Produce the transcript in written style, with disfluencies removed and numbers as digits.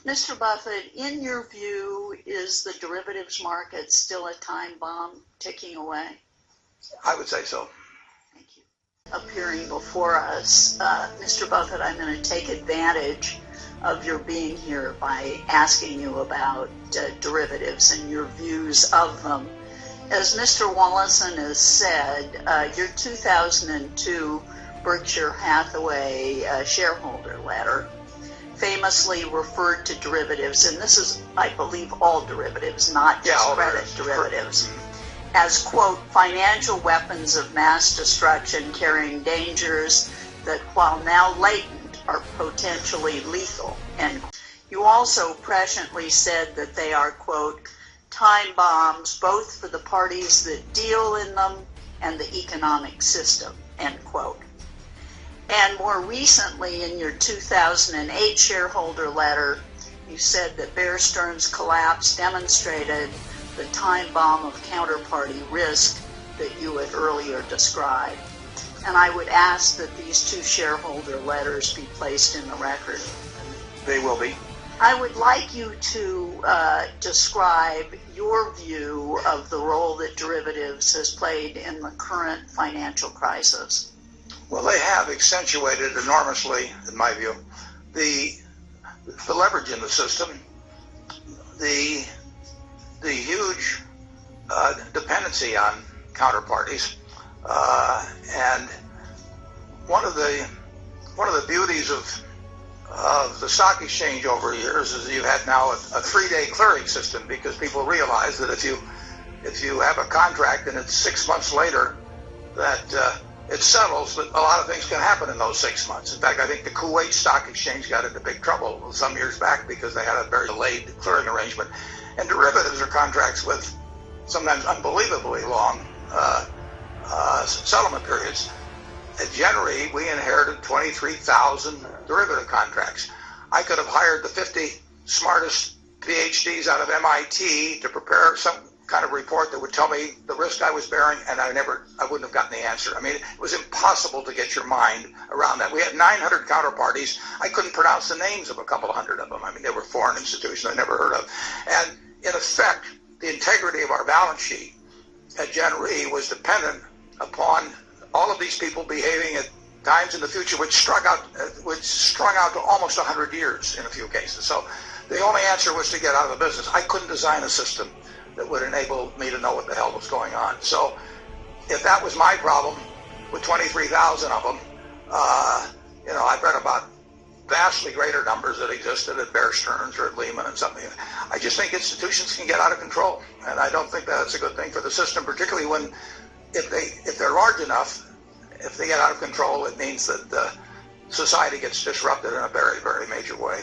Mr. Buffett, in your view, is the derivatives market still a time bomb ticking away? I would say so. Thank you. Appearing before us, Mr. Buffett, I'm going to take advantage of your being here by asking you about derivatives and your views of them. As Mr. Wallison has said, your 2002 Berkshire Hathaway shareholder letter famously referred to derivatives, and this is, I believe, all derivatives, not just credit derivatives, as, quote, financial weapons of mass destruction carrying dangers that, while now latent, are potentially lethal, end quote. You also presciently said that they are, quote, time bombs both for the parties that deal in them and the economic system, end quote. And more recently, in your 2008 shareholder letter, you said that Bear Stearns' collapse demonstrated the time bomb of counterparty risk that you had earlier described. And I would ask that these two shareholder letters be placed in the record. They will be. I would like you to describe your view of the role that derivatives has played in the current financial crisis. Well, they have accentuated enormously, in my view, the leverage in the system, the huge dependency on counterparties, and one of the beauties of the stock exchange over years is that you've had now a 3-day clearing system, because people realize that if you have a contract and it's 6 months later that it settles, that a lot of things can happen in those 6 months. In fact, I think the Kuwait Stock Exchange got into big trouble some years back because they had a very delayed clearing arrangement. And derivatives are contracts with sometimes unbelievably long settlement periods. At January, we inherited 23,000 derivative contracts. I could have hired the 50 smartest PhDs out of MIT to prepare some kind of report that would tell me the risk I was bearing, and I wouldn't have gotten the answer. I mean, it was impossible to get your mind around that. We had 900 counterparties. I couldn't pronounce the names of a couple of hundred of them. I mean, they were foreign institutions I never heard of. And in effect, the integrity of our balance sheet at January was dependent upon all of these people behaving at times in the future which strung out to almost 100 years in a few cases. So the only answer was to get out of the business. I couldn't design a system that would enable me to know what the hell was going on. So if that was my problem with 23,000 of them, I've read about vastly greater numbers that existed at Bear Stearns or at Lehman and something. I just think institutions can get out of control, and I don't think that's a good thing for the system, particularly when if they're large enough, if they get out of control, it means that society gets disrupted in a very, very major way.